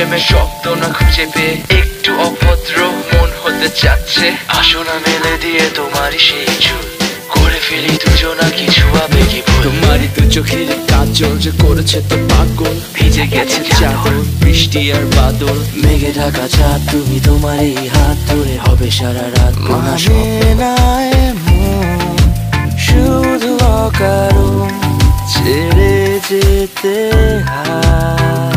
প্রেমের শব্দ না খুঁজে পেয়ে একটু অভদ্র মন হতে চাচ্ছে। আসো না মেলে দিয়ে তোমারই সেই চুল, করে ফেলি দুজনা কিছু আবেগী ভুল। তোমারই দু চোখের কাজল যে করেছে তো পাগল, ভিজে গেছে চাদর বৃষ্টি আর বাদল। মেঘে ঢাকা চাঁদ তুমি তোমার এই হাত ধরে হবে সারা রাত। মানে না এমন শুধু অকারণ ছেড়ে যেতে হয়।